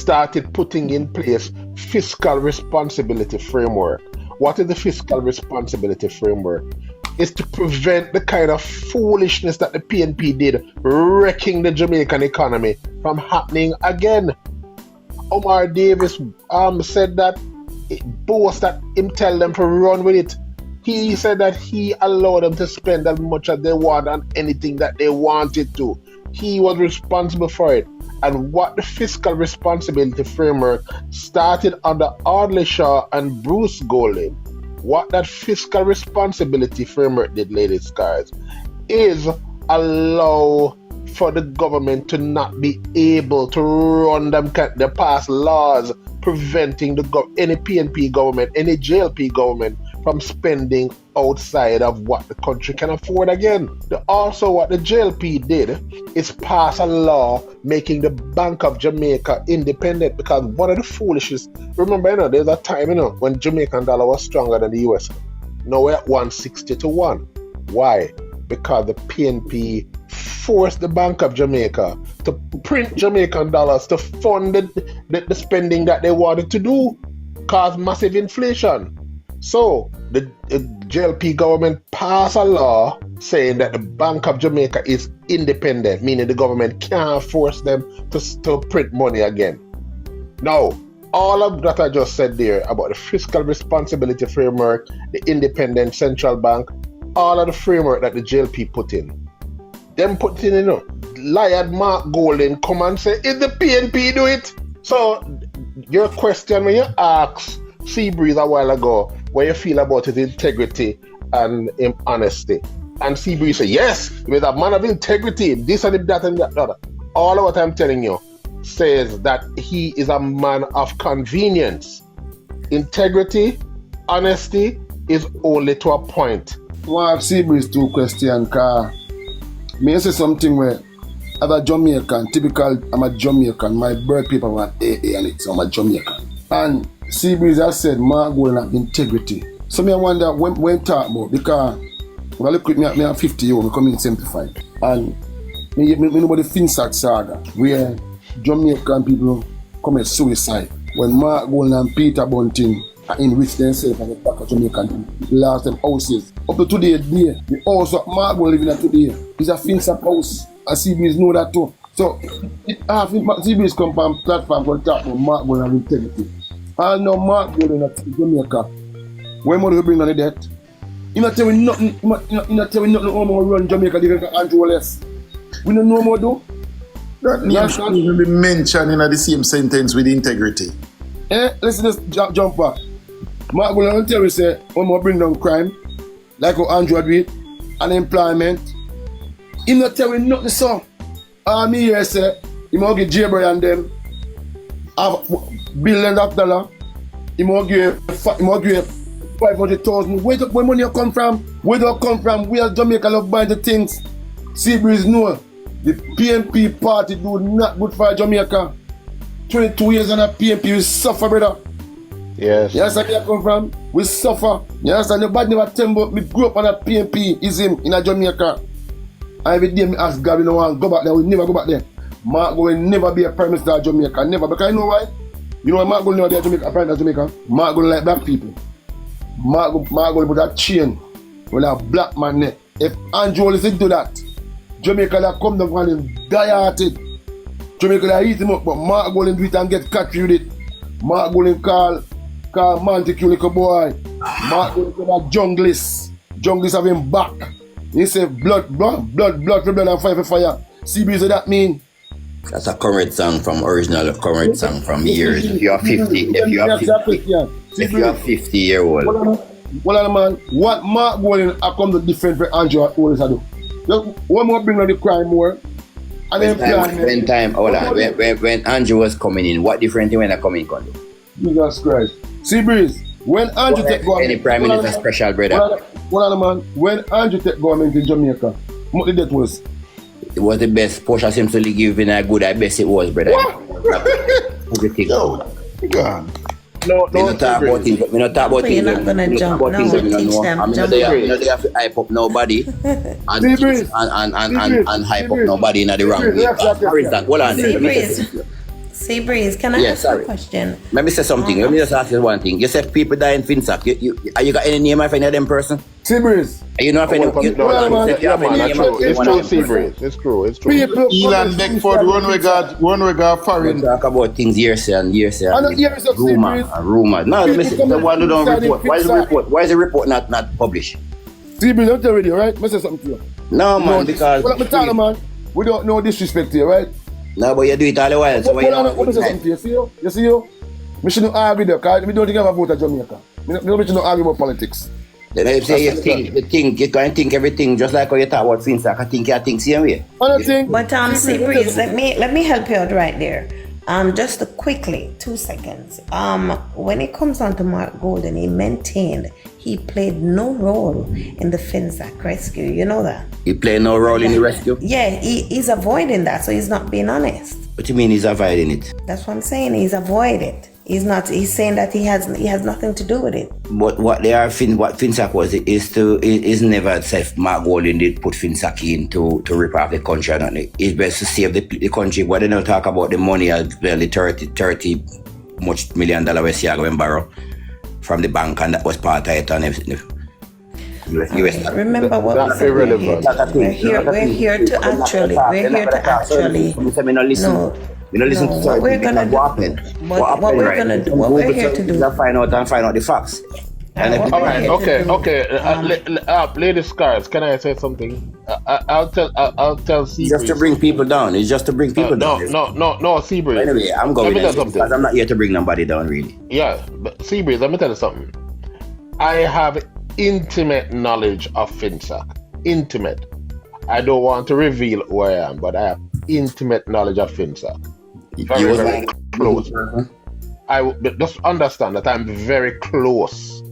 started putting in place fiscal responsibility framework. What is the fiscal responsibility framework? It's to prevent the kind of foolishness that the PNP did, wrecking the Jamaican economy, from happening again. Omar Davis said that, boast that him tell them to run with it. He said that he allowed them to spend as much as they want on anything that they wanted to. He was responsible for it. And what the fiscal responsibility framework started under Audley Shaw and Bruce Golding, what that fiscal responsibility framework did, ladies and guys, is allow for the government to not be able to run them, they pass laws preventing any PNP government, any JLP government from spending outside of what the country can afford again. Also, what the JLP did is pass a law making the Bank of Jamaica independent, because one of the foolishness, remember, there's a time, when Jamaican dollar was stronger than the US. Now we're at 160 to 1. Why? Because the PNP forced the Bank of Jamaica to print Jamaican dollars to fund the spending that they wanted to do, cause massive inflation. So the JLP government passed a law saying that the Bank of Jamaica is independent, meaning the government can't force them to print money again. Now, all of that I just said there about the fiscal responsibility framework, the independent central bank, all of the framework that the JLP put in, them put in, liar Mark Golding come and say, is the PNP do it? So your question when you asked Seabreeze a while ago, what you feel about his integrity and honesty, and Seabreeze said, yes, he's a man of integrity, this and that and that. All of what I'm telling you says that he is a man of convenience. Integrity, honesty is only to a point. Well, Seabreeze two questions, because me say something where as a Jamaican, I'm a Jamaican, my birth paper was AA on it, so I'm a Jamaican. And Seabreeze has said Mark Golding have integrity. So me I wonder when talk about, because when I look at me, I'm 50 years old, I come in 75. And me know about the Finsac saga, where Jamaican people commit suicide. When Mark Golding and Peter Bunting enrich themselves and attack of Jamaican people, lost them houses. Up to today, the house of Mark Golding living at today is a Finsac house. And Seabreeze know that too. So, Seabreeze come from platform for talk about Mark Golding and integrity. I know Mark Golding at Jamaica. When money we bring on the debt? You not tell me nothing. You not tell me nothing how more run Jamaica the Andrew less. We don't know more do. That name should even be mentioned in the same sentence with integrity. Let's just jump back. Mark Golding don't tell me say when more bring down crime, like how Andrew do it, unemployment. He not tell me nothing so. Me here say he must give Jaybray and them have billions of dollars. He must give 500,000. Where money come from? Where do it come from? Where Jamaica love buying the things? Seabreeze know the PNP party do not good for Jamaica. 22 years on a PNP, we suffer, brother. Yes. You understand where I come from? We suffer. You understand? Nobody never tell me about me grew up on a PNP ism in a Jamaica. And every day I ask God, we don't want to go back there. We never go back there. Mark will never be a prime minister of Jamaica. Never. Because you know why? You know why Mark will never be a prime minister of Jamaica? Mark will like black people. Mark will put a chain with a black man neck. If Andrew is to do that, Jamaica will come down and him die-hearted. Jamaica will eat him up, but Mark will do it and get caught with it. Mark will call Montague like a boy. Mark will call a junglist. Junglist have him back. He say blood and fire for fire. Seabreeze, what that mean? That's a current song from years. If you are 50, if you are 50-year-old. Well, man, what Mark Golding are come to different from Andrew always do. Just one more bring on the crime more. And when Andrew was coming in, what different thing when I come in? Jesus Christ. Seabreeze, when Andrew take government, any prime minister special, brother. Man, when Andrew take government in Jamaica, what the debt was? It was the best. Portia seems to give in a good. I best it was, brother. Everything. Yo, God. No, We not talk about things. We not talk about things. You're not gonna jump now. Teach them. I mean, they have to hype up nobody and hype up nobody in the wrong way. For instance, hold on. Seabreeze, can I ask you a question? Let me say something. Let me just ask you one thing. You said people die in Finsac. You got any name of any of them person? Seabreeze. You know if any? It's true, Seabreeze. It's true. People. Elon Beckford, one we got foreign. Talk about things years and years and I know years of rumor. No, listen. The one who don't report. Why is the report not published? Seabreeze, I'm telling you, right? Let me say something to you. No, man, because well, I'm telling you, man. We don't know disrespect here, right? No, but you do it all the while. So what is something to you? You see you? We shouldn't argue there, because we don't think I have a vote at Jamaica. We shouldn't argue about politics. Then if say you can think everything just like how you talk about Finsac, I think same way. I think. But Seabreeze, let me help you out right there. Just quickly, 2 seconds. When it comes on to Mark Golden, he played no role in the Finsac rescue. You know that? He played no role in the rescue? Yeah, he's avoiding that, so he's not being honest. What do you mean he's avoiding it? That's what I'm saying. He's avoided. He's saying that he has nothing to do with it. But what Finsac was is never said Mark Golden did put Finsac in to rip off the country or nothing. It's best to save the country. But they don't talk about the money as well, the 30 much $1 million West Yago and borrow from the bank, and that was part of it and everything. Remember what we said. We're here to actually. What we're here to do is find out the facts. Ladies, Scars, can I say something? I'll tell Seabreeze. Just to bring people down. It's just to bring people down. No, Seabreeze. Anyway, I'm going because I'm not here to bring nobody down, really. Yeah, but Seabreeze, let me tell you something. I have intimate knowledge of Finsac. Intimate. I don't want to reveal who I am, but I have intimate knowledge of Finsac. Very close. But just understand that I'm very close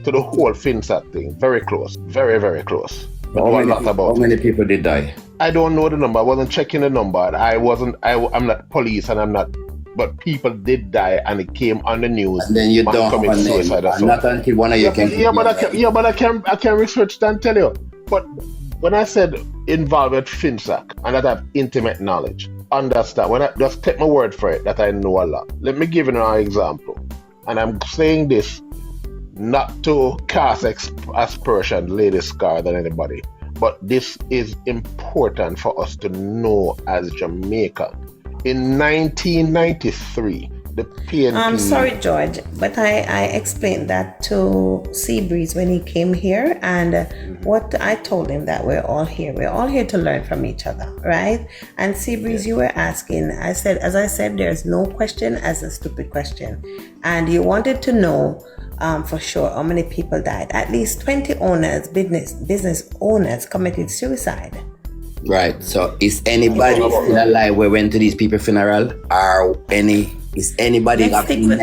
to the whole Finsac thing. Very close. Very, very close. How many people did die? I don't know the number. I wasn't checking the number. I'm not police and I'm not. But people did die and it came on the news. And then you don't commit suicide. Not until one of you can. But I can research and tell you. But when I said involved with Finsac and that I have intimate knowledge, understand, when I just take my word for it that I know a lot. Let me give you an example. And I'm saying this not to cast aspersion, Lady Scar, than anybody, but this is important for us to know as Jamaica. In 1993, the PNP... I'm sorry, George, but I explained that to Seabreeze when he came here, and what I told him that we're all here to learn from each other, right? And Seabreeze, you were asking, as I said, there's no question as a stupid question, and you wanted to know for sure how many people died. At least 20 owners, business owners committed suicide. Right. So is anybody still alive we went to these people's funeral? Is anybody Let's stick with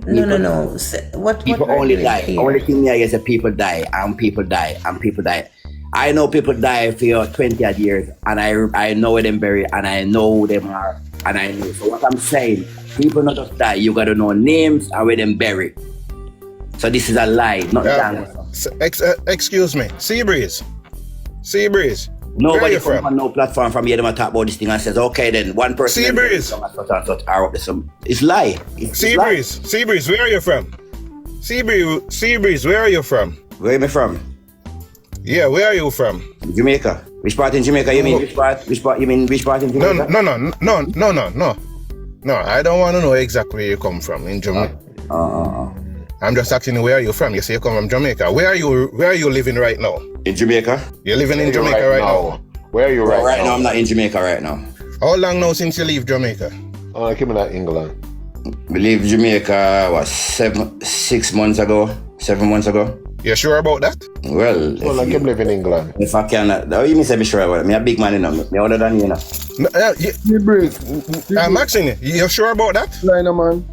No. What people only die. Here? Only thing here is that people die and people die and people die. I know people die for 20 odd years and I know where them buried and I know who them are and I know. So what I'm saying, people not just die, you gotta know names and where them buried. So this is a lie, not excuse me. Seabreeze. Nobody come on no platform from here to talk about this thing and says, okay, then one person. Seabreeze. It's lie. Seabreeze, where are you from? Seabreeze, where are you from? Where am I from? Yeah, where are you from? Jamaica. Which part in Jamaica? You mean which part in Jamaica? No, I don't want to know exactly where you come from in Jamaica. I'm just asking you, where are you from? You say you come from Jamaica. Where are you living right now? In Jamaica? You're living in Jamaica right now? Where are you right now? Right now, I'm not in Jamaica right now. How long now since you leave Jamaica? I came to England. We leave Jamaica, 6 months ago? 7 months ago? You sure about that? Well, I came live in England. If I can, how you mean say me sure about it? I'm a big man, you know. Me older than you, you know. I'm asking you, you sure about that? Lie, no, man.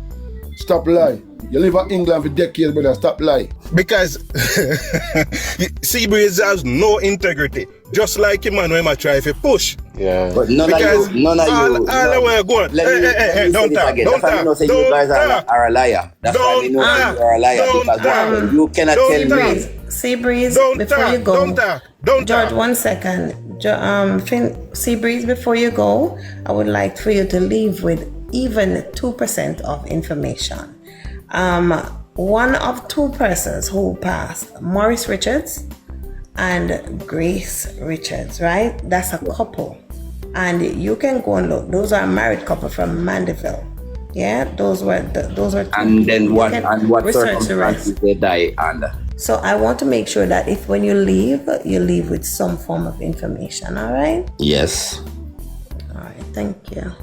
Stop lie. You live in England for decades, brother. Stop lie. Because Seabreeze has no integrity. Just like him, man, when I try to push. Yeah. But none of you. All the way going. Hey, don't talk. You guys are a liar. That's why we know you are a liar. Because you cannot tell me. Seabreeze, before you go. Don't George, 1 second. Seabreeze, before you go, I would like for you to leave with even 2% of information. One of two persons who passed, Maurice Richards and Grace Richards, right? That's a couple. And you can go and look. Those are a married couple from Mandeville. Yeah, those were two. And then what? And what research the rest. circumstances they die under? So I want to make sure that if when you leave with some form of information. All right. Yes. All right. Thank you.